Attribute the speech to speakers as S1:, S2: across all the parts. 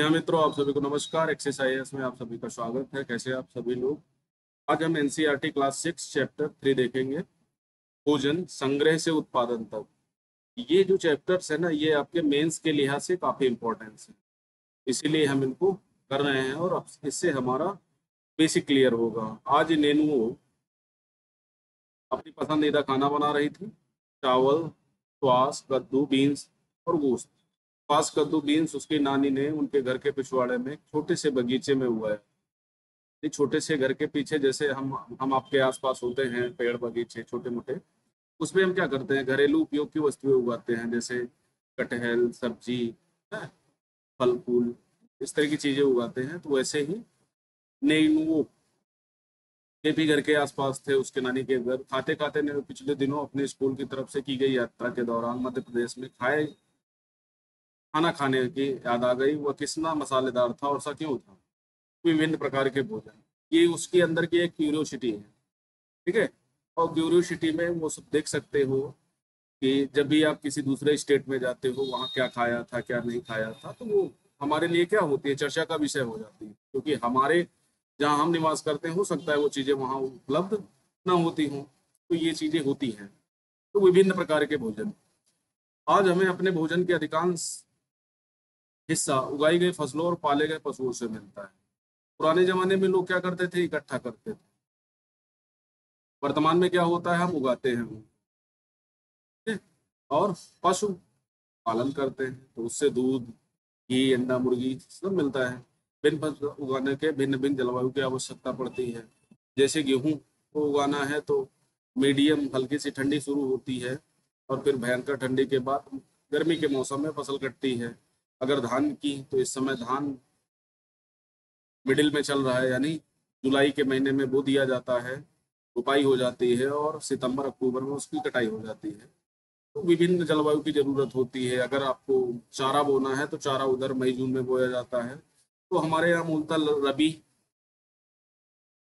S1: जी हाँ मित्रों, आप सभी को नमस्कार। एक्सरसाइज में आप सभी का स्वागत है। कैसे आप सभी लोग। आज हम एनसीईआरटी क्लास 6 चैप्टर 3 देखेंगे, भोजन संग्रह से उत्पादन तक। ये जो चैप्टर्स है ना, ये आपके मेंस के लिहाज से काफी इंपॉर्टेंस है, इसीलिए हम इनको कर रहे हैं और इससे हमारा बेसिक क्लियर होगा। आज नेनू अपनी पसंदीदा खाना बना रही थी, चावल, श्वास, कद्दू, बीन्स और गोश्त। श्वास, कद्दू, बीन्स उसकी नानी ने उनके घर के पिछवाड़े में एक छोटे से बगीचे में हुआ है। ये छोटे से घर के पीछे, जैसे हम आपके आसपास होते हैं पेड़ बगीचे छोटे मोटे, उसमें हम क्या करते हैं, घरेलू उपयोग की वस्तुएं उगाते हैं, जैसे कटहल, सब्जी, है, फल फूल, इस तरह की चीजें उगाते हैं। तो वैसे ही नेनुओं के भी घर के आसपास थे, उसके नानी के घर। खाते खाते ने पिछले दिनों अपने स्कूल की तरफ से की गई यात्रा के दौरान मध्य प्रदेश में खाना खाने की याद आ गई। वह कितना मसालेदार था और सा क्यों था। विभिन्न प्रकार के भोजन, ये उसके अंदर की एक क्यूरियोसिटी है। ठीक है। और क्यूरियोसिटी में वो सब देख सकते हो कि जब भी आप किसी दूसरे स्टेट में जाते हो, वहाँ क्या खाया था क्या नहीं खाया था, तो वो हमारे लिए क्या होती है, चर्चा का विषय हो जाती है। क्योंकि हमारे जहाँ हम निवास करते हैं, हो सकता है वो चीज़ें वहाँ उपलब्ध ना होती हों, तो ये चीज़ें होती हैं। तो विभिन्न प्रकार के भोजन, आज हमें अपने भोजन के अधिकांश हिस्सा उगाई गई फसलों और पाले गए पशुओं से मिलता है। पुराने जमाने में लोग क्या करते थे, इकट्ठा करते थे। वर्तमान में क्या होता है, हम उगाते हैं वो, ठीक है? और पशु पालन करते हैं, तो उससे दूध, घी, अंडा, मुर्गी सब मिलता है। भिन्न फसल उगाने के भिन्न भिन्न जलवायु की आवश्यकता पड़ती है। जैसे गेहूं को उगाना है तो मीडियम हल्की सी ठंडी शुरू होती है, और फिर भयंकर ठंडी के बाद गर्मी के मौसम में फसल कटती है। अगर धान की, तो इस समय धान मिडिल में चल रहा है, यानी जुलाई के महीने में बो दिया जाता है, रुपाई हो जाती है और सितंबर अक्टूबर में उसकी कटाई हो जाती है। तो विभिन्न जलवायु की जरूरत होती है। अगर आपको चारा बोना है तो चारा उधर मई जून में बोया जाता है। तो हमारे यहाँ मूलतः रबी,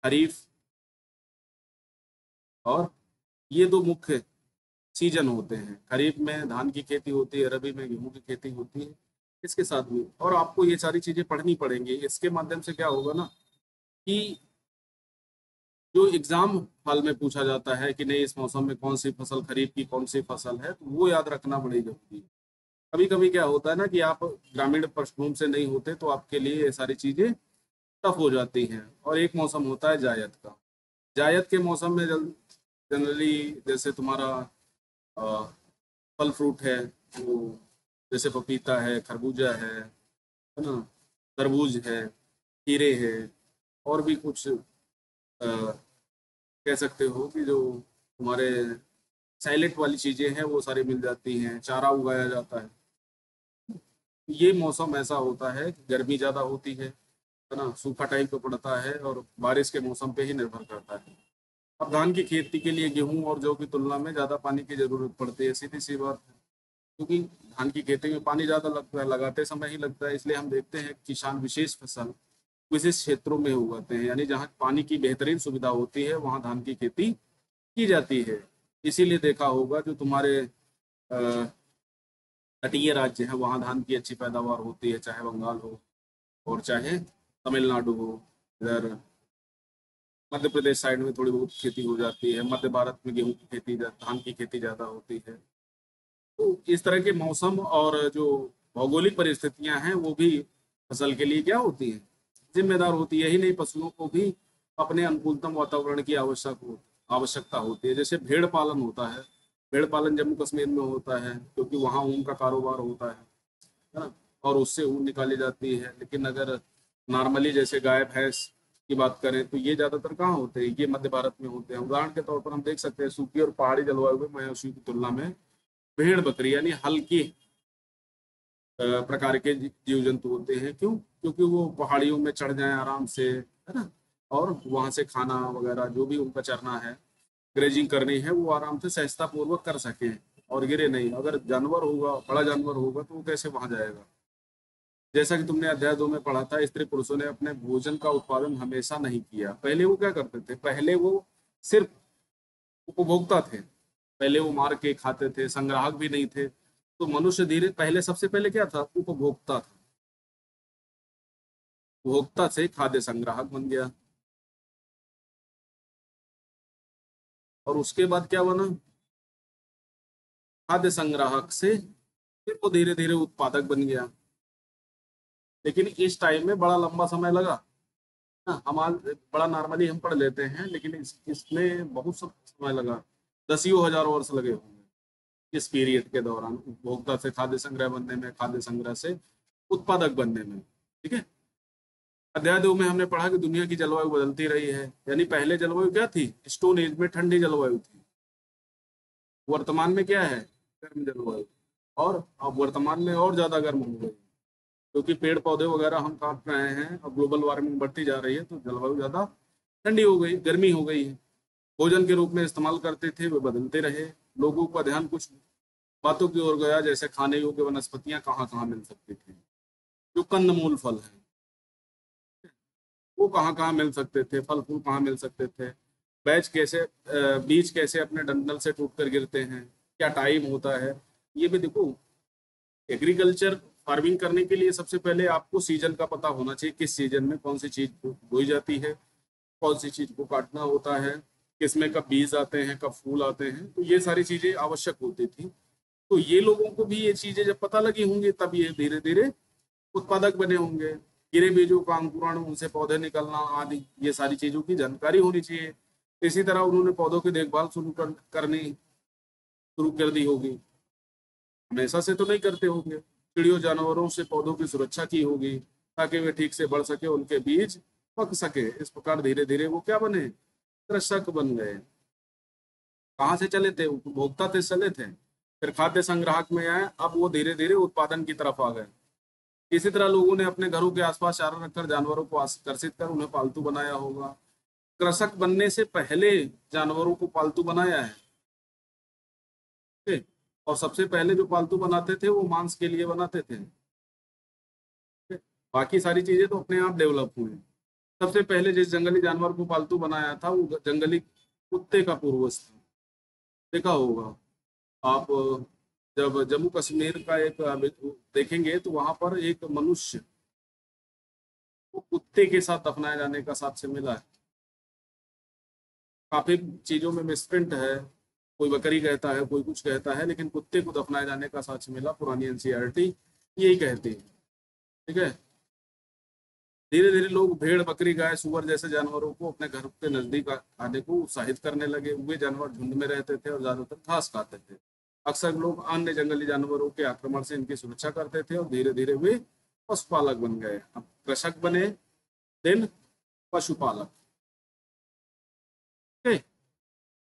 S1: खरीफ और ये दो मुख्य सीजन होते हैं। खरीफ में धान की खेती होती है, रबी में गेहूं की खेती होती है। इसके साथ भी, और आपको ये सारी चीजें पढ़नी पड़ेंगी। इसके माध्यम से क्या होगा ना, कि जो एग्जाम हॉल में पूछा जाता है कि नहीं इस मौसम में कौन सी फसल, खरीफ की कौन सी फसल है, तो वो याद रखना बड़ी जरूरी है। कभी कभी क्या होता है ना, कि आप ग्रामीण पृष्ठभूमि से नहीं होते, तो आपके लिए ये सारी चीजें टफ हो जाती हैं। और एक मौसम होता है जायद का। जायद के मौसम में जनरली, जैसे तुम्हारा अ, फल फ्रूट है, वो जैसे पपीता है, खरबूजा है ना, तरबूज है, खीरे है, और भी कुछ कह सकते हो कि जो हमारे साइलेंट वाली चीजें हैं वो सारी मिल जाती हैं, चारा उगाया जाता है। ये मौसम ऐसा होता है कि गर्मी ज्यादा होती है ना, सूखा टाइम पे पड़ता है और बारिश के मौसम पे ही निर्भर करता है। अब धान की खेती के लिए गेहूं और जौ की तुलना में ज्यादा पानी की जरूरत पड़ती है, सीधी सी बात है। क्योंकि धान की खेती में पानी ज्यादा लगता है, लगाते समय ही लगता है। इसलिए हम देखते हैं किसान विशेष फसल विशेष क्षेत्रों में उगाते हैं, यानी जहाँ पानी की बेहतरीन सुविधा होती है वहाँ धान की खेती की जाती है। इसीलिए देखा होगा जो तुम्हारे तटीय राज्य हैं, वहाँ धान की अच्छी पैदावार होती है, चाहे बंगाल हो और चाहे तमिलनाडु हो। इधर मध्य प्रदेश साइड में थोड़ी बहुत खेती हो जाती है। मध्य भारत में गेहूं की खेती, धान की खेती ज्यादा होती है। तो इस तरह के मौसम और जो भौगोलिक परिस्थितियां हैं, वो भी फसल के लिए क्या होती है, जिम्मेदार होती है। यही नहीं, पशुओं को भी अपने अनुकूलतम वातावरण की आवश्यकता होती है। जैसे भेड़ पालन होता है, भेड़ पालन जम्मू कश्मीर में होता है, क्योंकि वहाँ ऊन का कारोबार होता है ना, और उससे ऊन निकाली जाती है। लेकिन अगर नॉर्मली जैसे गाय भैंस की बात करें, तो ये ज्यादातर कहाँ होते हैं, ये मध्य भारत में होते हैं। उदाहरण के तौर पर हम देख सकते हैं, सूखी और पहाड़ी जलवायु में मवेशियों की तुलना में भेड़ बकरी यानी हल्की प्रकार के जीव जंतु होते हैं। क्यों? क्योंकि वो पहाड़ियों में चढ़ जाएं आराम से, है ना, और वहां से खाना वगैरह जो भी उनका चरना है, ग्रेजिंग करनी है, वो आराम से सहजता पूर्वक कर सके और गिरे नहीं। अगर जानवर होगा, बड़ा जानवर होगा, तो वो कैसे वहां जाएगा। जैसा कि तुमने अध्याय 2 में पढ़ा था, स्त्री पुरुषों ने अपने भोजन का उत्पादन हमेशा नहीं किया। पहले वो क्या करते थे, पहले वो सिर्फ उपभोक्ता थे। पहले वो मार के खाते थे, संग्राहक भी नहीं थे। तो मनुष्य धीरे, पहले सबसे पहले क्या था, उपभोक्ता था। उपभोक्ता से खाद्य संग्राहक बन गया। और उसके बाद क्या बना, खाद्य संग्राहक से फिर वो धीरे धीरे उत्पादक बन गया। लेकिन इस टाइम में बड़ा लंबा समय लगा ना, हमारे बड़ा नॉर्मली हम पढ़ लेते हैं, लेकिन इसमें बहुत सब समय लगा, दसियों हजार वर्ष लगे होंगे इस पीरियड के दौरान, उपभोक्ता से खाद्य संग्रह बनने में, खाद्य संग्रह से उत्पादक बनने में। ठीक है। अध्याय 2 में हमने पढ़ा कि दुनिया की जलवायु बदलती रही है। यानी पहले जलवायु क्या थी, स्टोन एज में ठंडी जलवायु थी, वर्तमान में क्या है, गर्म जलवायु। और अब वर्तमान में और ज्यादा गर्म हो गई, क्योंकि पेड़ पौधे वगैरह हम काट रहे हैं, अब ग्लोबल वार्मिंग बढ़ती जा रही है, तो जलवायु ज्यादा ठंडी हो गई, गर्मी हो गई है। भोजन के रूप में इस्तेमाल करते थे वे बदलते रहे। लोगों का ध्यान कुछ बातों की ओर गया, जैसे खाने योग्य वनस्पतियां कहाँ कहाँ मिल सकती थी, जो कंदमूल फल है वो कहाँ कहाँ मिल सकते थे, फल फूल कहाँ मिल सकते थे, बीज कैसे अपने डंडल से टूट कर गिरते हैं, क्या टाइम होता है। ये भी देखो, एग्रीकल्चर फार्मिंग करने के लिए सबसे पहले आपको सीजन का पता होना चाहिए, किस सीजन में कौन सी चीज बोई जाती है, कौन सी चीज को काटना होता है, किसमें कब बीज आते हैं, कब फूल आते हैं, तो ये सारी चीजें आवश्यक होती थी। तो ये लोगों को भी ये चीजें जब पता लगी होंगी, तब ये धीरे धीरे उत्पादक बने होंगे। गिरे बीजों का अंकुरण, उनसे पौधे निकलना आदि, ये सारी चीजों की जानकारी होनी चाहिए। इसी तरह उन्होंने पौधों की देखभाल करनी शुरू कर दी होगी, हमेशा से तो नहीं करते होंगे। चिड़ियों जानवरों से पौधों की सुरक्षा की होगी, ताकि वे ठीक से बढ़ सके, उनके बीज पक सके। इस प्रकार धीरे धीरे वो क्या बने, कृषक बन गए। कहाँ से चले थे, उपभोक्ता से चले थे, फिर खाद्य संग्राहक में आए, अब वो धीरे धीरे उत्पादन की तरफ आ गए। इसी तरह लोगों ने अपने घरों के आसपास चारा रखकर जानवरों को आकर्षित कर उन्हें पालतू बनाया होगा। कृषक बनने से पहले जानवरों को पालतू बनाया है। ठीक है? और सबसे पहले जो पालतू बनाते थे वो मांस के लिए बनाते थे। ठीक है? बाकी सारी चीजें तो अपने आप डेवलप हुई। सबसे पहले जिस जंगली जानवर को पालतू बनाया था वो जंगली कुत्ते का पूर्वज था। देखा होगा आप, जब जम्मू कश्मीर का एक देखेंगे तो वहां पर एक मनुष्य को कुत्ते के साथ दफनाए जाने का साक्ष्य मिला है। काफी चीजों में मिसप्रिंट है, कोई बकरी कहता है, कोई कुछ कहता है, लेकिन कुत्ते को दफनाए जाने का साक्ष्य मिला। पुरानी एनसीईआरटी यही कहती है। ठीक है। धीरे धीरे लोग भेड़, बकरी, गाय, सुअर जैसे जानवरों को अपने घर के नजदीक आने को उत्साहित करने लगे। वे जानवर झुंड में रहते थे और ज्यादातर घास खाते थे। अक्सर लोग अन्य जंगली जानवरों के आक्रमण से इनकी सुरक्षा करते थे, और धीरे धीरे वे पशुपालक बन गए। अब कृषक बने, देन पशुपालक। ठीक है?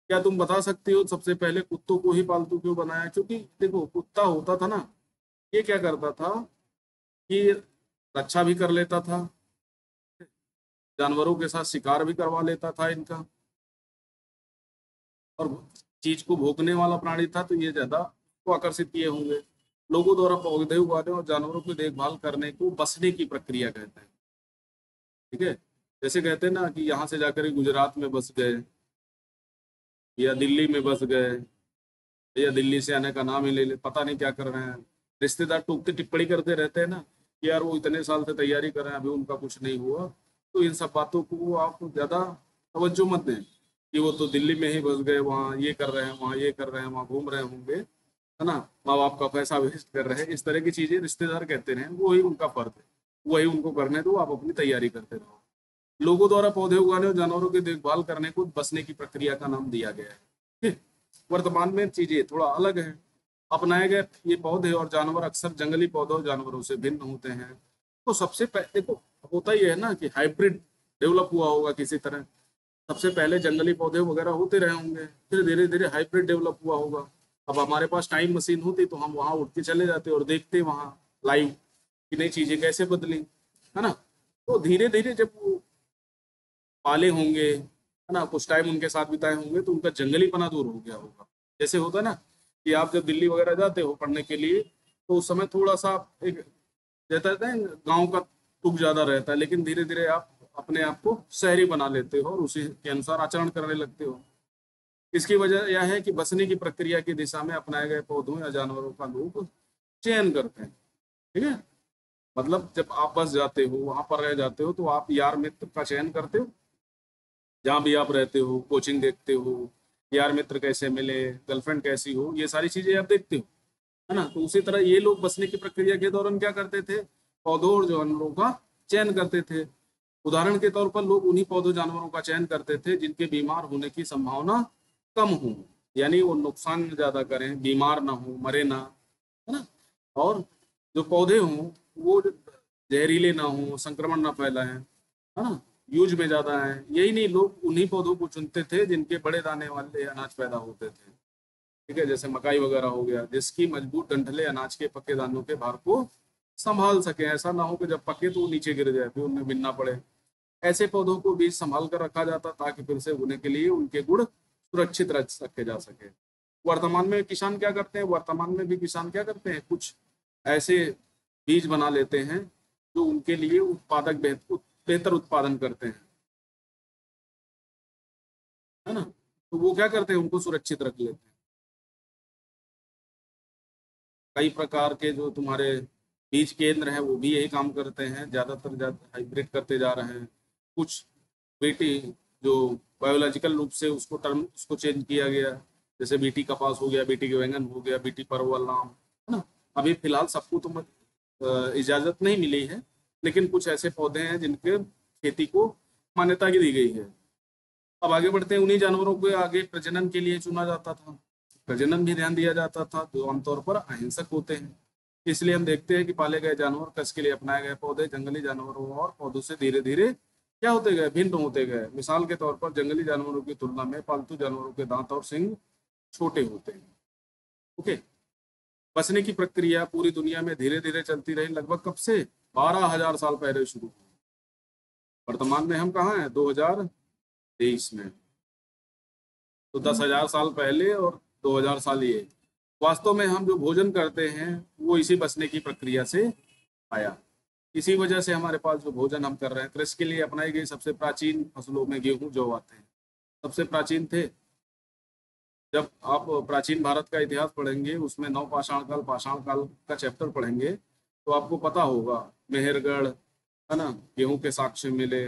S1: क्या तुम बता सकते हो सबसे पहले कुत्तों को ही पालतू क्यों बनाया? क्योंकि देखो, कुत्ता होता था ना, ये क्या करता था कि रक्षा भी कर लेता था, जानवरों के साथ शिकार भी करवा लेता था इनका, और चीज को भोगने वाला प्राणी था, तो ये ज्यादा को आकर्षित किए होंगे। लोगों द्वारा पौधे उगाने और जानवरों की देखभाल करने को बसने की प्रक्रिया कहते हैं। ठीक है। जैसे कहते हैं ना कि यहाँ से जाकर ही गुजरात में बस गए, या दिल्ली में बस गए, या दिल्ली से आने का नाम ही ले ले, पता नहीं क्या कर रहे हैं। रिश्तेदार टूकते टिप्पणी करते रहते हैं ना कि यार वो इतने साल से तैयारी कर रहे हैं, अभी उनका कुछ नहीं हुआ। तो इन सब बातों को आप ज्यादा तवज्जो मत दें कि वो तो दिल्ली में ही बस गए, वहाँ ये कर रहे हैं, वहाँ ये कर रहे हैं, वहाँ घूम रहे होंगे, है ना, माँ बाप का पैसा वेस्ट कर रहे हैं। इस तरह की चीजें रिश्तेदार कहते रहे, वो ही उनका फर्ज है, वही उनको करने दो, आप अपनी तैयारी करते रहो। लोगों द्वारा पौधे उगाने और जानवरों की देखभाल करने को बसने की प्रक्रिया का नाम दिया गया है। ठीक? वर्तमान में चीजें थोड़ा अलग है। अपनाए गए ये पौधे और जानवर अक्सर जंगली पौधों और जानवरों से भिन्न होते हैं। तो सबसे पहले देखो, होता ही है ना कि हाइब्रिड डेवलप हुआ होगा किसी तरह। सबसे पहले जंगली पौधे वगैरह होते रहे होंगे, फिर धीरे धीरे हाइब्रिड डेवलप हुआ होगा। अब हमारे पास टाइम मशीन होती तो हम वहां उठ के चले जाते और देखते वहां लाइव कि नई चीजें कैसे बदली, है ना। तो धीरे धीरे जब वो पाले होंगे, है ना, कुछ टाइम उनके साथ बिताए होंगे, तो उनका जंगलीपना दूर हो गया होगा। जैसे होता है ना कि आप जब दिल्ली वगैरह जाते हो पढ़ने के लिए, तो उस समय थोड़ा सा एक रहता है, गांव का तुक ज्यादा रहता है, लेकिन धीरे धीरे आप अपने आप को शहरी बना लेते हो और उसी के अनुसार आचरण करने लगते हो। इसकी वजह यह है कि बसने की प्रक्रिया की दिशा में अपनाए गए पौधों या जानवरों का लोग चयन करते हैं। ठीक है। मतलब जब आप बस जाते हो, वहां पर रह जाते हो, तो आप यार मित्र का चयन करते हो। जहाँ भी आप रहते हो, कोचिंग देखते हो, यार मित्र कैसे मिले, गर्लफ्रेंड कैसी हो, ये सारी चीजें आप देखते हो, है ना। तो उसी तरह ये लोग बसने की प्रक्रिया के दौरान क्या करते थे, पौधों और जानवरों का चयन करते थे। उदाहरण के तौर पर लोग उन्हीं पौधों जानवरों का चयन करते थे जिनके बीमार होने की संभावना कम हो, यानी वो नुकसान ज्यादा करें, बीमार ना हो, मरे ना, है ना। और जो पौधे हों वो जहरीले ना हो, संक्रमण ना फैलाएं, है ना, यूज में ज्यादा है। यही नहीं, लोग उन्हीं पौधों को चुनते थे जिनके बड़े दाने वाले अनाज पैदा होते थे। ठीक है, जैसे मकाई वगैरह हो गया, जिसकी मजबूत डंठलें अनाज के पके दानों के भार को संभाल सके, ऐसा ना हो कि जब पके तो वो नीचे गिर जाए, फिर उनमें बिनना पड़े। ऐसे पौधों को बीज संभाल कर रखा जाता ताकि फिर से उगने के लिए उनके गुण सुरक्षित रखे जा सके। वर्तमान में किसान क्या करते हैं, वर्तमान में भी किसान क्या करते हैं, कुछ ऐसे बीज बना लेते हैं जो उनके लिए उत्पादक बेहतर उत्पादन करते हैं, है ना। तो वो क्या करते हैं, उनको सुरक्षित रख लेते हैं। कई प्रकार के जो तुम्हारे बीज केंद्र हैं वो भी यही काम करते हैं, ज्यादातर ज्यादा हाइब्रिड करते जा रहे हैं। कुछ बीटी जो बायोलॉजिकल रूप से उसको टर्म उसको चेंज किया गया, जैसे बीटी कपास हो गया, बीटी बैंगन हो गया, बीटी परवल नाम, है ना। अभी फिलहाल सबको तो इजाजत नहीं मिली है, लेकिन कुछ ऐसे पौधे हैं जिनके खेती को मान्यता की दी गई है। अब आगे बढ़ते हैं, उन्हीं जानवरों को आगे प्रजनन के लिए चुना जाता था, प्रजनन भी ध्यान दिया जाता था, जो आमतौर पर अहिंसक होते हैं। इसलिए हम देखते हैं कि पाले गए जानवर, कस के लिए अपनाए गए पौधे जंगली जानवरों और पौधों से धीरे धीरे क्या होते गए, भिन्न होते गए। मिसाल के तौर पर जंगली जानवरों की तुलना में पालतू जानवरों के दांत और सिंग छोटे होते हैं। ओके। बचने की प्रक्रिया पूरी दुनिया में धीरे धीरे चलती रही, लगभग कब से, 12,000 साल पहले शुरू हुई। वर्तमान में हम कहाँ हैं, 2023 में। तो 10,000 साल पहले और 2,000 साल ये। वास्तव में हम जो भोजन करते हैं वो इसी बचने की प्रक्रिया से आया। इसी वजह से हमारे पास जो भोजन हम कर रहे हैं, कृषि के लिए अपनाई गई सबसे प्राचीन फसलों में गेहूं जौ आते हैं, सबसे प्राचीन थे। जब आप प्राचीन भारत का इतिहास पढ़ेंगे, उसमें नव पाषाण काल का चैप्टर पढ़ेंगे, तो आपको पता होगा मेहरगढ़, है ना, गेहूं के साक्ष्य मिले।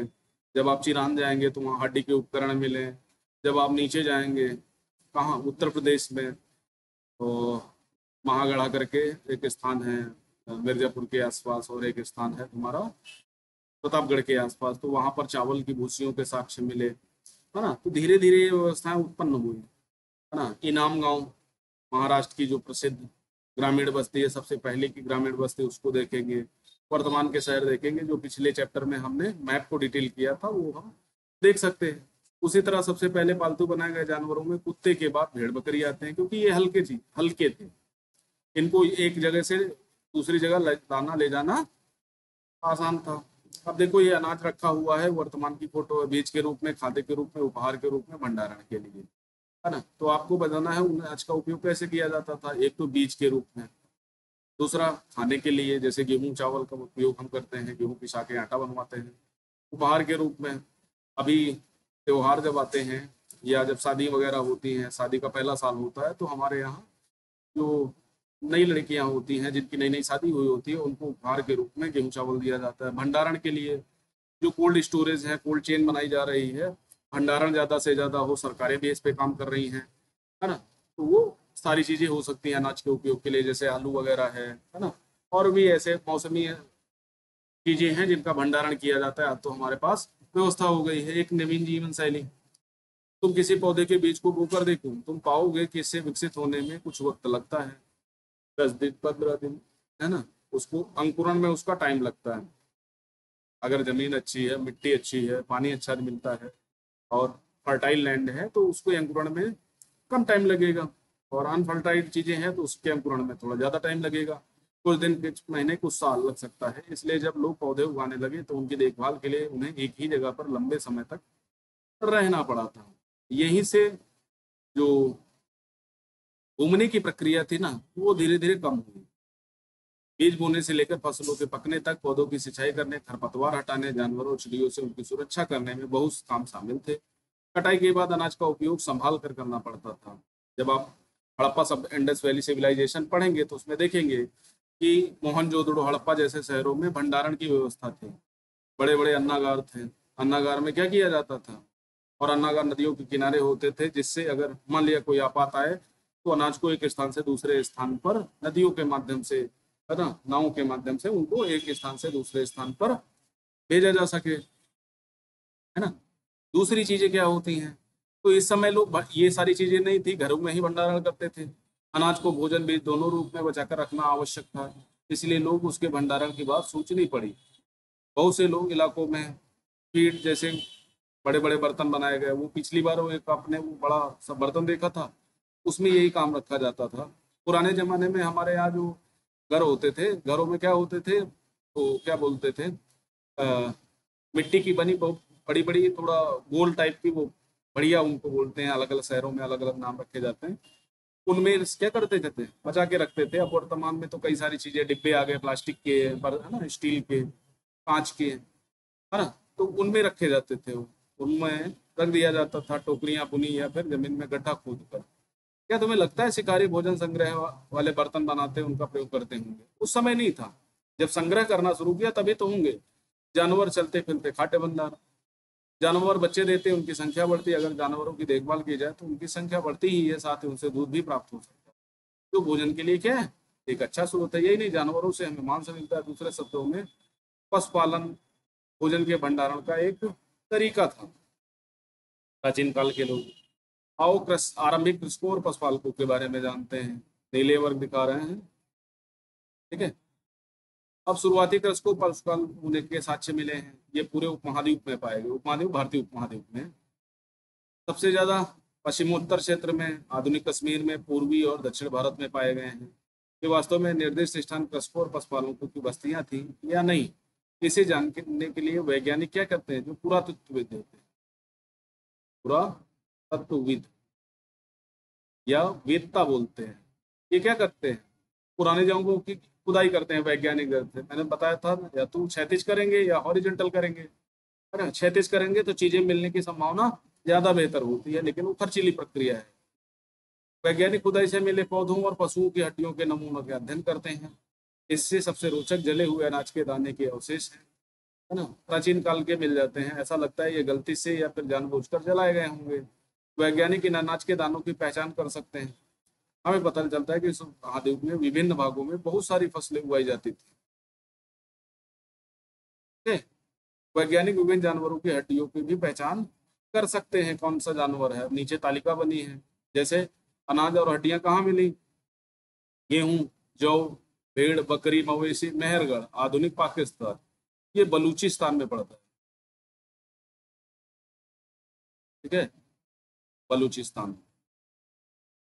S1: जब आप चिरान जाएंगे तो वहाँ हड्डी के उपकरण मिले। जब आप नीचे जाएंगे, कहाँ, उत्तर प्रदेश में, तो महागढ़ा करके एक स्थान है मिर्जापुर के आसपास, और एक स्थान है तुम्हारा प्रतापगढ़ के आसपास, तो वहां पर चावल की भूसियों के साक्ष्य मिले, है ना। तो धीरे धीरे ये व्यवस्थाएं उत्पन्न हुई, है ना। इनाम गांव, महाराष्ट्र की जो प्रसिद्ध ग्रामीण बस्ती है, सबसे पहले की ग्रामीण बस्ती, उसको देखेंगे। वर्तमान के शहर देखेंगे, जो पिछले चैप्टर में हमने मैप को डिटेल किया था, वो हम देख सकते हैं। उसी तरह सबसे पहले पालतू बनाए गए जानवरों में कुत्ते के बाद भेड़ बकरी आते हैं, क्योंकि ये हल्के थे। इनको एक जगह से दूसरी जगह दाना ले जाना आसान था। अब देखो ये अनाज रखा हुआ है, वर्तमान की फोटो है, बीज के रूप में, खाद्य के रूप में, उपहार के रूप में, भंडारण के लिए, है ना। तो आपको बताना है अनाज का उपयोग कैसे किया जाता था। एक तो बीज के रूप में, दूसरा खाने के लिए, जैसे गेहूं चावल का उपयोग हम करते हैं, गेहूं पिसा के आटा बनवाते हैं। उपहार के रूप में, अभी त्योहार जब आते हैं या जब शादी वगैरह होती हैं, शादी का पहला साल होता है, तो हमारे यहाँ जो नई लड़कियां होती हैं, जिनकी नई नई शादी हुई होती है, उनको उपहार के रूप में गेहूं चावल दिया जाता है। भंडारण के लिए, जो कोल्ड स्टोरेज है, कोल्ड चेन बनाई जा रही है, भंडारण ज्यादा से ज्यादा हो, सरकारें भी इस पे काम कर रही हैं, है ना। तो वो सारी चीजें हो सकती हैं अनाज के उपयोग के लिए, जैसे आलू वगैरह है ना। और भी ऐसे मौसमी चीजें हैं जिनका भंडारण किया जाता है। अब तो हमारे पास व्यवस्था हो गई है, एक नवीन जीवन शैली। तुम किसी पौधे के बीज को बोकर देखो, तुम पाओगे कि इससे विकसित होने में कुछ वक्त लगता है, 10 दिन, 15 दिन, है ना। उसको अंकुरण में उसका टाइम लगता है। अगर जमीन अच्छी है, मिट्टी अच्छी है, पानी अच्छा मिलता है और फर्टाइल लैंड है, तो उसको अंकुरण में कम टाइम लगेगा। और अनफर्टाइल चीजें हैं तो उसके अंकुरण में थोड़ा ज्यादा टाइम लगेगा, कुछ दिन, कुछ महीने, कुछ साल लग सकता है। इसलिए जब लोग पौधे उगाने लगे तो उनकी देखभाल के लिए उन्हें एक ही जगह पर लंबे समय तक रहना पड़ा था। यहीं से जो घूमने की प्रक्रिया थी ना, वो धीरे धीरे कम हुई। बीज बोने से लेकर फसलों के पकने तक, पौधों की सिंचाई करने, खरपतवार हटाने, जानवरों और चिड़ियों से उनकी सुरक्षा करने में बहुत काम शामिल थे। कटाई के बाद अनाज का उपयोग संभाल कर करना पड़ता था। जब आप हड़प्पा सब इंडस वैली सिविलाइजेशन पढ़ेंगे तो उसमें देखेंगे कि मोहनजोदड़ो, हड़प्पा जैसे शहरों में भंडारण की व्यवस्था थी। बड़े बड़े अन्नागार थे। अन्नागार में क्या किया जाता था, और अन्नागार नदियों के किनारे होते थे, जिससे अगर मान लिया कोई आपात आए तो अनाज को एक स्थान से दूसरे स्थान पर नदियों के माध्यम से, है ना, नावों के माध्यम से उनको एक स्थान से दूसरे स्थान पर भेजा जा सके, है ना। दूसरी चीजें क्या होती हैं, तो इस समय लोग ये सारी चीजें नहीं थी, घरों में ही भंडारण करते थे। अनाज को भोजन भी दोनों रूप में बचाकर रखना आवश्यक था, इसलिए लोग उसके भंडारण की बात सोचनी पड़ी। बहुत से लोग इलाकों में पीठ जैसे बड़े बड़े बर्तन बनाए गए, वो पिछली बार वो एक आपने वो बड़ा सा बर्तन देखा था, उसमें यही काम रखा जाता था। पुराने जमाने में हमारे यहाँ जो घर होते थे, घरों में क्या होते थे, तो क्या बोलते थे, मिट्टी की बनी बहुत बड़ी बड़ी थोड़ा गोल टाइप की वो बढ़िया उनको बोलते हैं, अलग अलग शहरों में अलग अलग नाम रखे जाते हैं। उनमें क्या करते थे, बचा के रखते थे। अब वर्तमान में तो कई सारी चीजें, डिब्बे आ गए प्लास्टिक के, है ना, स्टील के, कांच के, है ना, तो उनमें रखे जाते थे वो, उनमें रख दिया जाता था, टोकरियां बुनी या फिर जमीन में गड्ढा खोद कर। क्या तुम्हें लगता है शिकारी भोजन संग्रह वाले बर्तन बनाते उनका प्रयोग करते होंगे? उस समय नहीं था, जब संग्रह करना शुरू किया तभी तो होंगे। जानवर चलते फिरते खाटे बंदार, जानवर बच्चे देते हैं, उनकी संख्या बढ़ती है, अगर जानवरों की देखभाल की जाए तो उनकी संख्या बढ़ती ही है, साथ ही उनसे दूध भी प्राप्त हो सकता है, जो भोजन के लिए क्या है, एक अच्छा स्रोत है। यही नहीं, जानवरों से हमें मांस मिलता है। दूसरे शब्दों में पशुपालन भोजन के भंडारण का एक तरीका था प्राचीन काल के लोग। आओ आरंभिक कृषकों और पशुपालकों के बारे में जानते हैं। नीले वर्ग दिखा रहे हैं, ठीक है। अब शुरुआती कृषकों पशुपालन होने के साक्ष्य मिले हैं, ये पूरे उपमहाद्वीप में पाए गए, उपमहाद्वीप भारतीय उपमहाद्वीप में सबसे ज्यादा पश्चिमोत्तर क्षेत्र में, आधुनिक कश्मीर में, पूर्वी और दक्षिण भारत में पाए गए हैं। ये वास्तव में निर्दिष्ट स्थान कृषकों और पशुपालकों की बस्तियां थी या नहीं, इसे जानने के लिए वैज्ञानिक क्या करते हैं, जो पुरातत्वविद होते हैं, पुरातत्वविद या वेदता बोलते हैं, ये क्या करते हैं, पुराने जगहों की खुदाई करते हैं वैज्ञानिक दर से। मैंने बताया था ना, या तो क्षैतिज करेंगे या हॉरिजेंटल करेंगे, है ना। क्षैतिज करेंगे तो चीजें मिलने की संभावना ज्यादा बेहतर होती है, लेकिन वो खर्चीली प्रक्रिया है। वैज्ञानिक खुदाई से मिले पौधों और पशुओं की हड्डियों के नमूनों के अध्ययन करते हैं। इससे सबसे रोचक जले हुए अनाज के दाने के अवशेष हैं, है ना, प्राचीन काल के मिल जाते हैं। ऐसा लगता है ये गलती से या फिर जानबूझकर जलाए गए होंगे। वैज्ञानिक इन अनाज के दानों की पहचान कर सकते हैं। हमें पता चलता है कि इस महाद्वीप में विभिन्न भागों में बहुत सारी फसलें उगाई जाती थी, ठीक है? वैज्ञानिक विभिन्न जानवरों की हड्डियों की भी पहचान कर सकते हैं, कौन सा जानवर है। नीचे तालिका बनी है, जैसे अनाज और हड्डियां कहाँ मिली, गेहूं, जौ, भेड़, बकरी, मवेशी, मेहरगढ़, आधुनिक पाकिस्तान, ये बलूचिस्तान में पड़ता है, ठीक है, बलूचिस्तान।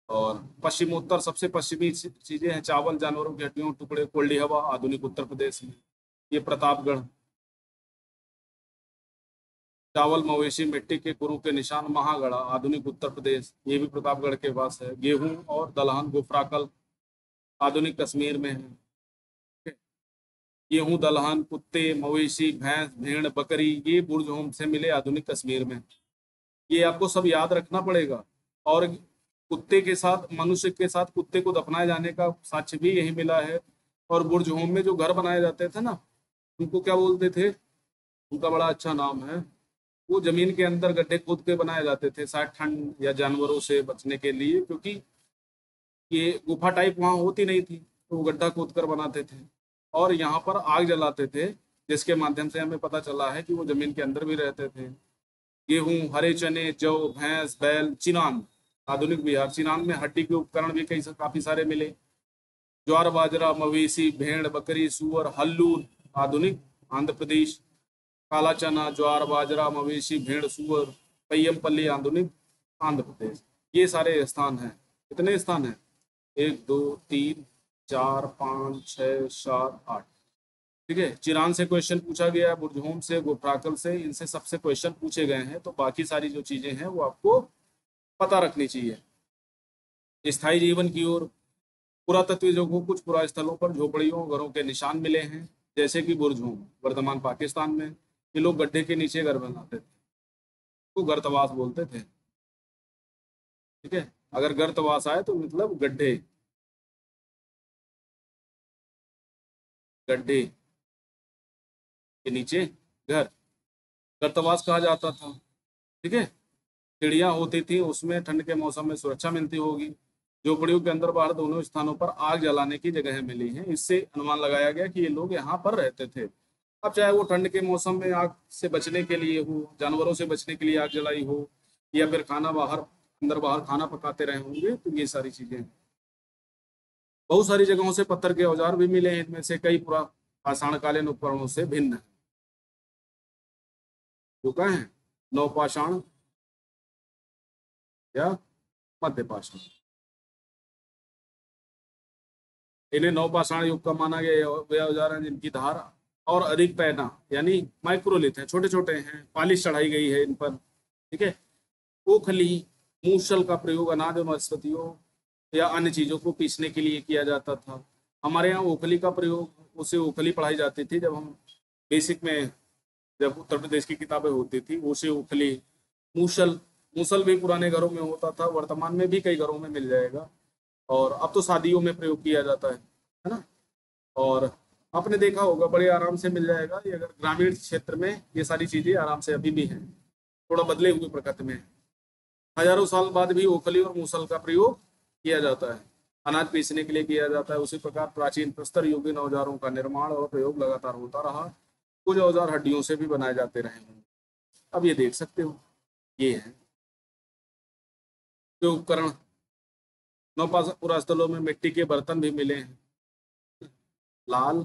S1: और पश्चिमोत्तर सबसे पश्चिमी चीजें हैं, चावल, जानवरों की हड्डियों के टुकड़े, कोल्डी हवा, आधुनिक उत्तर प्रदेश में, ये प्रतापगढ़। चावल, मवेशी, मिट्टी के कुरों के निशान, महागढ़ा, आधुनिक उत्तर प्रदेश, ये भी प्रतापगढ़ के पास है। गेहूं और दलहन, गुफराकल, आधुनिक कश्मीर में है। गेहूं, दलहन, कुत्ते, मवेशी, भैंस, भेड़, बकरी, ये बुर्ज होम से मिले आधुनिक कश्मीर में। ये आपको सब याद रखना पड़ेगा। और कुत्ते के साथ, मनुष्य के साथ कुत्ते को दफनाए जाने का साक्ष्य भी यही मिला है। और बुर्ज होम में जो घर बनाए जाते थे ना, उनको क्या बोलते थे, उनका बड़ा अच्छा नाम है। वो जमीन के अंदर गड्ढे खोद के बनाए जाते थे, शायद ठंड या जानवरों से बचने के लिए, क्योंकि ये गुफा टाइप वहां होती नहीं थी, तो वो गड्ढा खोद कर बनाते थे। और यहाँ पर आग जलाते थे, जिसके माध्यम से हमें पता चला है कि वो जमीन के अंदर भी रहते थे। गेहूं, हरे चने, जौ, भैंस, बैल, चिनान, आधुनिक बिहार। चिनान में हड्डी के उपकरण भी काफी सारे मिले। ज्वार बाजरा, मवेशी, भेड़, बकरी, सुअर, हल्लूर, आधुनिक आंध्र प्रदेश। काला चना, ज्वार बाजरा, मवेशी, भेड़, सुअर, पय्यमपल्ली, आधुनिक आंध्र प्रदेश। ये सारे स्थान हैं। कितने स्थान हैं? एक, दो, तीन, चार, पाँच, छः, सात, आठ, ठीक है। चिरान से क्वेश्चन पूछा गया है, बुरजहोम से, गोफ्राकल से, इनसे सबसे क्वेश्चन पूछे गए हैं, तो बाकी सारी जो चीजें हैं वो आपको पता रखनी चाहिए। स्थायी जीवन की ओर, पुरातत्वविदों को कुछ पुरास्थलों पर झोपड़ियों, घरों के निशान मिले हैं, जैसे कि बुरजहोम वर्तमान पाकिस्तान में। ये लोग गड्ढे के नीचे घर बनाते थे, तो गर्तवास बोलते थे, ठीक है। अगर गर्तवास आए तो मतलब गड्ढे। गड्ढे के नीचे घर, गर्तवास कहा जाता था। ठीक है, चिड़िया होती थी, उसमें ठंड के मौसम में सुरक्षा मिलती होगी। झोपड़ियों के अंदर बाहर दोनों स्थानों पर आग जलाने की जगह मिली है, इससे अनुमान लगाया गया कि ये लोग यहाँ पर रहते थे। अब चाहे वो ठंड के मौसम में आग से बचने के लिए हो, जानवरों से बचने के लिए आग जलाई हो, या फिर खाना बाहर अंदर बाहर खाना पकाते रहे होंगे, तो ये सारी चीजें। बहुत सारी जगहों से पत्थर के औजार भी मिले हैं, इनमें से कई पूरा पाषाणकालीन उपकरणों से भिन्न है। जो क्या है, नवपाषाण या मध्य पाषाण। इन्हें नवपाषाण युग का माना गया। वे औजार हैं जिनकी धार और अधिक पैना यानी माइक्रोलिथ है, छोटे छोटे हैं, पालिश चढ़ाई गई है इन पर। ठीक है, ओखली मूसल का प्रयोग अनाज और वनस्पतियों या अन्य चीजों को पीसने के लिए किया जाता था। हमारे यहाँ ओखली का प्रयोग, उसे ओखली पढ़ाई जाती थी जब हम बेसिक में, जब उत्तर प्रदेश की किताबें होती थी, उसे ओखली। मूसल, मूसल भी पुराने घरों में होता था, वर्तमान में भी कई घरों में मिल जाएगा, और अब तो शादियों में प्रयोग किया जाता है ना। और आपने देखा होगा बड़े आराम से मिल जाएगा ये, अगर ग्रामीण क्षेत्र में ये सारी चीजें आराम से अभी भी हैं, थोड़ा बदले हुए प्रकृति में। हजारों साल बाद भी ओखली और मूसल का प्रयोग किया जाता है, अनाज पीसने के लिए किया जाता है। उसी प्रकार प्राचीन प्रस्तर युगीन औजारों का निर्माण और प्रयोग लगातार होता रहा। कुछ औजार हड्डियों से भी बनाए जाते रहे हैं। अब ये देख सकते हो, ये है जो उपकरण। नौपाषाण स्थलों में मिट्टी के बर्तन भी मिले हैं, लाल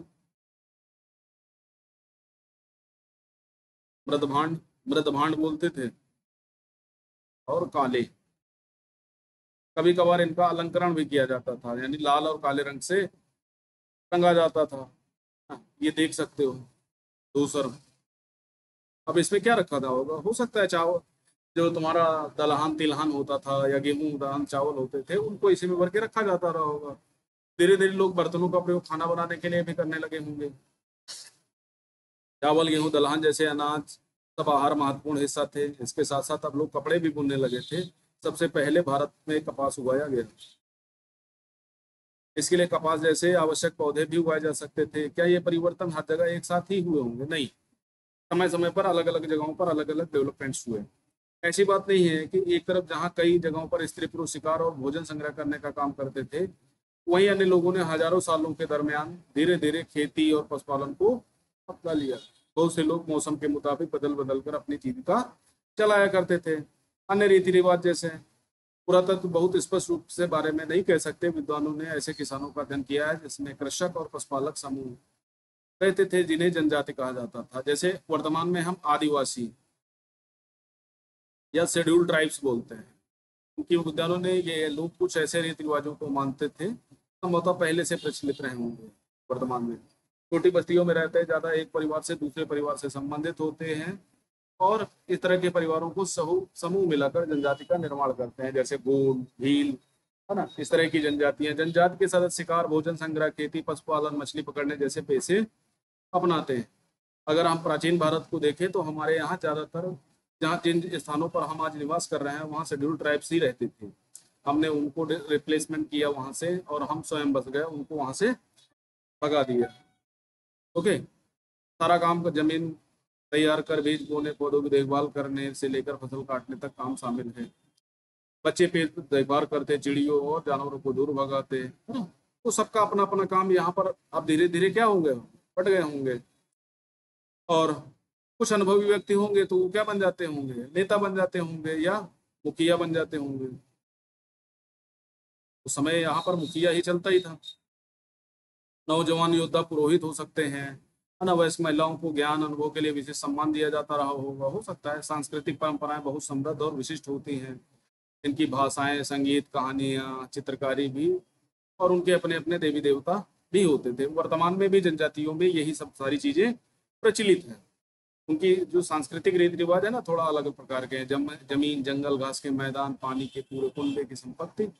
S1: मृदभांड, मृदभांड बोलते थे, और काले। कभी कभार इनका अलंकरण भी किया जाता था, यानी लाल और काले रंग से रंगा जाता था। ये देख सकते हो दूसर। अब इसमें क्या रखा था होगा, हो सकता है चावल, जो तुम्हारा दलहन तिलहन होता था या गेहूं दलहन चावल होते थे, उनको इसी में भर के रखा जाता रहा होगा। धीरे धीरे लोग बर्तनों का प्रयोग खाना बनाने के लिए भी करने लगे होंगे। चावल गेहूं दलहन जैसे अनाज सब आहार महत्वपूर्ण हिस्सा थे। इसके साथ साथ अब लोग कपड़े भी बुनने लगे थे। सबसे पहले भारत में कपास उगाया गया। इसके लिए कपास जैसे आवश्यक पौधे भी उगाए जा सकते थे। क्या ये परिवर्तन हर जगह एक साथ ही हुए होंगे? नहीं, समय समय पर अलग अलग जगहों पर अलग अलग डेवलपमेंट्स हुए। ऐसी बात नहीं है कि एक तरफ जहाँ कई जगहों पर स्त्री पुरुष शिकार और भोजन संग्रह करने का काम करते थे, वहीं अन्य लोगों ने हजारों सालों के दरमियान धीरे धीरे खेती और पशुपालन को अपना लिया। बहुत से लोग मौसम के मुताबिक बदल बदल कर अपनी जीविका चलाया करते थे। अन्य रीति रिवाज जैसे पुरातत्व बहुत स्पष्ट रूप से बारे में नहीं कह सकते। विद्वानों ने ऐसे किसानों का अध्ययन किया है जिसमें कृषक और पशुपालक समूह रहते थे, जिन्हें जनजाति कहा जाता था। जैसे वर्तमान में हम आदिवासी या शेड्यूल्ड ट्राइब्स बोलते हैं, क्योंकि विद्वानों ने, ये लोग कुछ ऐसे रीति रिवाजों को मानते थे संभवतः पहले से प्रचलित रहे होंगे। वर्तमान में छोटी बस्तियों में रहते हैं, ज्यादा एक परिवार से दूसरे परिवार से संबंधित होते हैं, और इस तरह के परिवारों को समूह मिलाकर जनजाति का निर्माण करते हैं, जैसे गोंड भील, है ना। इस तरह की जनजातियां, जनजाति के सदस्य शिकार भोजन संग्रह खेती पशुपालन मछली पकड़ने जैसे पेशे अपनाते हैं। अगर हम प्राचीन भारत को देखें तो हमारे यहाँ ज्यादातर, जहाँ जिन स्थानों पर हम आज निवास कर रहे हैं, वहाँ शेड्यूल ट्राइब्स ही रहते थे। हमने उनको रिप्लेसमेंट किया वहाँ से, और हम स्वयं बस गए, उनको वहाँ से भगा दिया। ओके, सारा काम का जमीन तैयार कर बीज बोने पौधों की देखभाल करने से लेकर फसल काटने तक काम शामिल है। बच्चे पेड़ देखभाल करते, चिड़ियों और जानवरों को दूर भगाते, है ना। तो सबका अपना अपना काम यहाँ पर अब धीरे धीरे क्या होंगे, बढ़ गए होंगे। और कुछ अनुभवी व्यक्ति होंगे तो वो क्या बन जाते होंगे, नेता बन जाते होंगे या मुखिया बन जाते होंगे। उस समय यहाँ पर मुखिया ही चलता ही था। नौजवान योद्धा पुरोहित हो सकते हैं, है ना। वयस्क महिलाओं को ज्ञान अनुभव के लिए विशेष सम्मान दिया जाता रहा होगा, हो सकता है। सांस्कृतिक परंपराएं बहुत समृद्ध और विशिष्ट होती हैं। इनकी भाषाएं, संगीत, कहानियां, चित्रकारी भी, और उनके अपने अपने देवी देवता भी होते थे। वर्तमान में भी जनजातियों में यही सब सारी चीजें प्रचलित हैं। उनकी जो सांस्कृतिक रीति रिवाज है ना, थोड़ा अलग प्रकार के हैं। जमीन जंगल घास के मैदान पानी के पूरे कुनबे की संपत्ति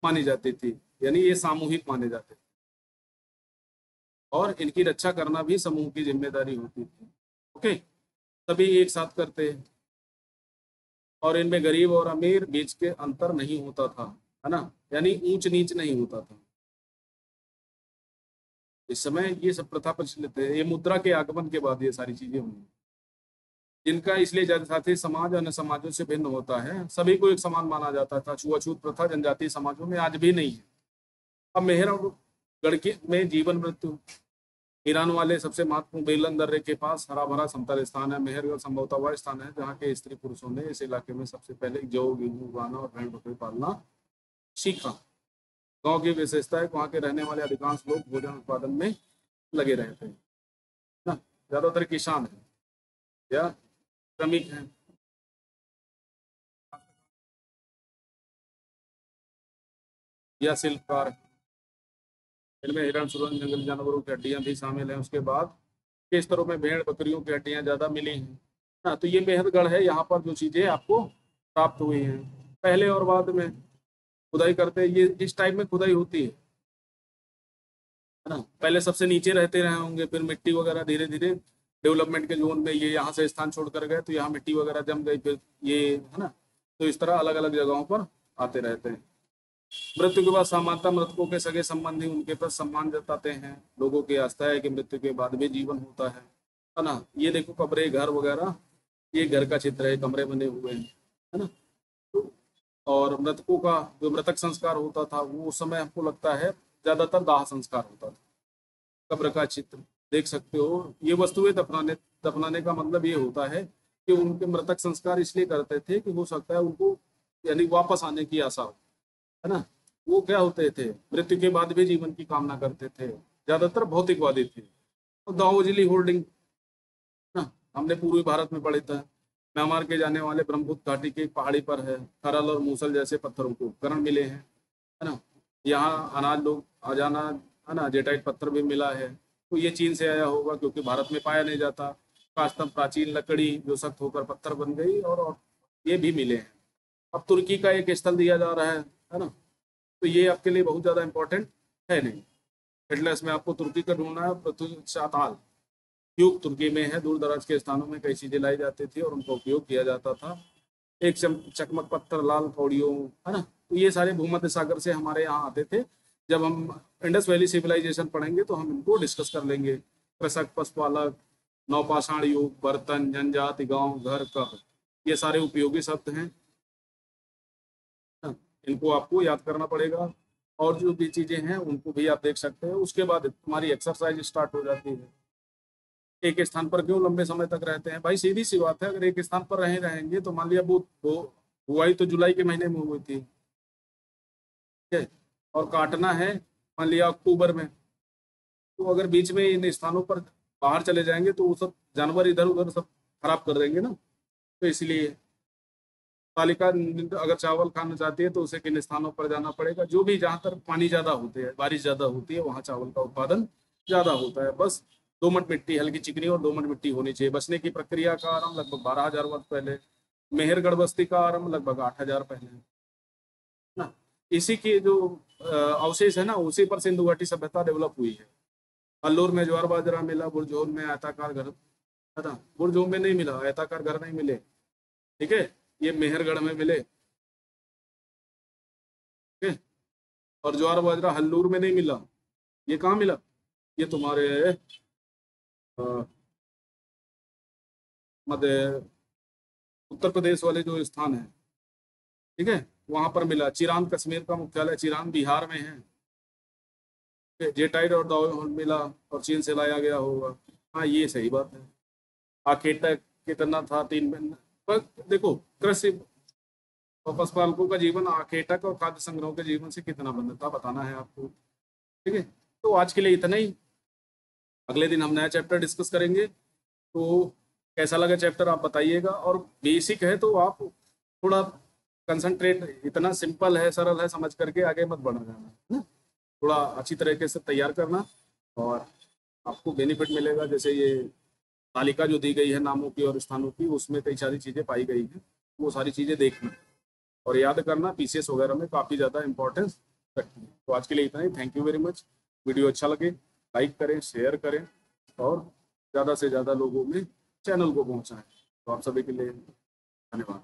S1: मानी जाती थी, यानी ये सामूहिक माने जाते थे, और इनकी रक्षा करना भी समूह की जिम्मेदारी होती थी। ओके, सभी एक साथ करते हैं, और इनमें गरीब और अमीर बीच के अंतर नहीं होता था, है ना, यानी ऊंच नीच नहीं होता था। इस समय ये सब प्रथा प्रचलित है। ये मुद्रा के आगमन के बाद ये सारी चीजें हुई, जिनका इसलिए जनजातीय समाज अन्य समाजों से भिन्न होता है। सभी को एक समान माना जाता था। छुआछूत प्रथा जनजातीय समाजों में आज भी नहीं है। अब मेहरगढ़ के में जीवन मृत्यु, ईरान वाले सबसे महत्वपूर्ण बेलन दर्रे के पास हरा भरा समतल स्थान है। मेहरगढ़ संभवतः वह स्थान है जहाँ के स्त्री पुरुषों ने इस इलाके में सबसे पहले जौ गेहूं उगाना और भेड़ बकरी पालना सीखा। गांव की विशेषता है, वहाँ के रहने वाले अधिकांश लोग भोजन उत्पादन में लगे रहते हैं ना। ज्यादातर किसान है या श्रमिक हैं। या शिल्पकार है। इनमें हिरण, सुरन, जंगली जानवरों की हड्डियां भी शामिल हैं। उसके बाद के स्तरों में भेड़ बकरियों की हड्डियां ज्यादा मिली हैं ना। तो ये मेहरगढ़ है, यहाँ पर जो चीजें आपको प्राप्त हुई हैं पहले और बाद में खुदाई करते, ये इस टाइप में खुदाई होती है ना। पहले सबसे नीचे रहते रहे होंगे, फिर मिट्टी वगैरह धीरे धीरे डेवलपमेंट के जोन में ये यहाँ से स्थान छोड़ कर गए, तो यहाँ मिट्टी वगैरह जम गई, फिर ये है ना। तो इस तरह अलग अलग जगहों पर आते रहते हैं। मृत्यु के बाद सामान्यतः मृतकों के सगे संबंधी उनके प्रति सम्मान जताते हैं। लोगों की आस्था है कि मृत्यु के बाद भी जीवन होता है ना। ये देखो कमरे, घर वगैरह, ये घर का चित्र है, कमरे बने हुए हैं, है ना। तो और मृतकों का जो मृतक संस्कार होता था वो उस समय हमको लगता है ज्यादातर दाह संस्कार होता था। कब्र का चित्र देख सकते हो। ये वस्तुएं दफनाने दफनाने का मतलब ये होता है कि उनके मृतक संस्कार इसलिए करते थे कि हो सकता है उनको यानी वापस आने की आशा हो, है ना। वो क्या होते थे, मृत्यु के बाद भी जीवन की कामना करते थे, ज्यादातर भौतिकवादी थे। और दाओजिली होल्डिंग ना, हमने पूर्वी भारत में पढ़े था। म्यांमार के जाने वाले ब्रह्मपुत्र घाटी की एक पहाड़ी पर है, खरल और मूसल जैसे पत्थरों के उपकरण मिले हैं, है ना। यहाँ अनाज लोग अजाना, है ना, जेटाइट पत्थर भी मिला है। तो ये चीन से आया होगा क्योंकि भारत में पाया नहीं जाता। कास्तम प्राचीन लकड़ी जो सख्त होकर पत्थर बन गई, और ये भी मिले हैं। अब तुर्की का एक स्थल दिया जा रहा है ना। तो ये आपके लिए बहुत ज्यादा इंपॉर्टेंट है नहीं। एटलस में आपको तुर्की का ढूंढना है। पृथ्वी चाताल युग तुर्की में है। दूर दराज के स्थानों में कई चीजें लाई जाती थी और उनका उपयोग किया जाता था। एक चकमक पत्थर, लाल कौड़ियों, है ना। तो ये सारे भूमध्य सागर से हमारे यहाँ आते थे। जब हम इंडस वैली सिविलाइजेशन पढ़ेंगे तो हम इनको डिस्कस कर लेंगे। कृषक, पशुपालक, नौपाषाण युग, बर्तन, जनजाति, गांव, घर, कब, ये सारे उपयोगी शब्द हैं। इनको आपको याद करना पड़ेगा। और जो भी चीजें हैं उनको भी आप देख सकते हैं। उसके बाद तुम्हारी एक्सरसाइज स्टार्ट हो जाती है। एक स्थान पर क्यों लंबे समय तक रहते हैं भाई? सीधी सी बात है, अगर एक स्थान पर रहेंगे तो मान लिया वो बुआई तो जुलाई के महीने में हुई थी, ठीक है, और काटना है मान लिया अक्टूबर में। तो अगर बीच में इन स्थानों पर बाहर चले जाएंगे तो वो सब जानवर इधर उधर सब खराब कर देंगे ना। तो इसलिए तालिका अगर चावल खाना चाहती है तो उसे किन स्थानों पर जाना पड़ेगा, जो भी जहाँ पर पानी ज्यादा होते हैं, बारिश ज्यादा होती है, वहाँ चावल का उत्पादन ज्यादा होता है। बस दोमट मिट्टी, हल्की चिकनी और दोमट मिट्टी होनी चाहिए। बसने की प्रक्रिया का आरंभ लगभग 12,000 वर्ष पहले। मेहरगढ़ बस्ती का आरंभ लगभग 8,000 पहले ना। इसी के जो अवशेष है ना, उसी पर सिंधु घाटी सभ्यता डेवलप हुई है। अल्लूर में ज्वार बाजरा मिला, बुरजोन में आयताकार घर, है ना। बुरजोन में नहीं मिला, आयताकार घर नहीं मिले, ठीक है, ये मेहरगढ़ में मिले, ठीक है। और ज्वार बाजरा हल्लूर में नहीं मिला, ये कहाँ मिला? ये तुम्हारे अ, मध्य उत्तर प्रदेश वाले जो स्थान है, ठीक है, वहां पर मिला। चिरान कश्मीर का मुख्यालय चिरान बिहार में है। जेटाइट और दाओ मिला और चीन से लाया गया होगा। हाँ ये सही बात है। आखेटा कितना था? 3 महीने। पर देखो, कृषि और पशुपालकों का जीवन आखेटक और खाद्य संग्रहों के जीवन से कितना बंधा था बताना है आपको, ठीक है। तो आज के लिए इतना ही। अगले दिन हम नया चैप्टर डिस्कस करेंगे। तो कैसा लगा चैप्टर आप बताइएगा। और बेसिक है तो आप थोड़ा कंसंट्रेट, इतना सिंपल है, सरल है, समझ करके आगे मत बढ़ जाना, है ना। थोड़ा अच्छी तरीके से तैयार करना और आपको बेनिफिट मिलेगा। जैसे ये तालिका जो दी गई है नामों की और स्थानों की, उसमें कई सारी चीज़ें पाई गई हैं। वो सारी चीज़ें देखना और याद करना पीसीएस वगैरह में काफ़ी ज़्यादा इंपॉर्टेंस रखती है। तो आज के लिए इतना ही। Thank you very much. Video अच्छा लगे लाइक करें, शेयर करें और ज़्यादा से ज़्यादा लोगों में चैनल को पहुँचाएं। तो आप सभी के लिए धन्यवाद।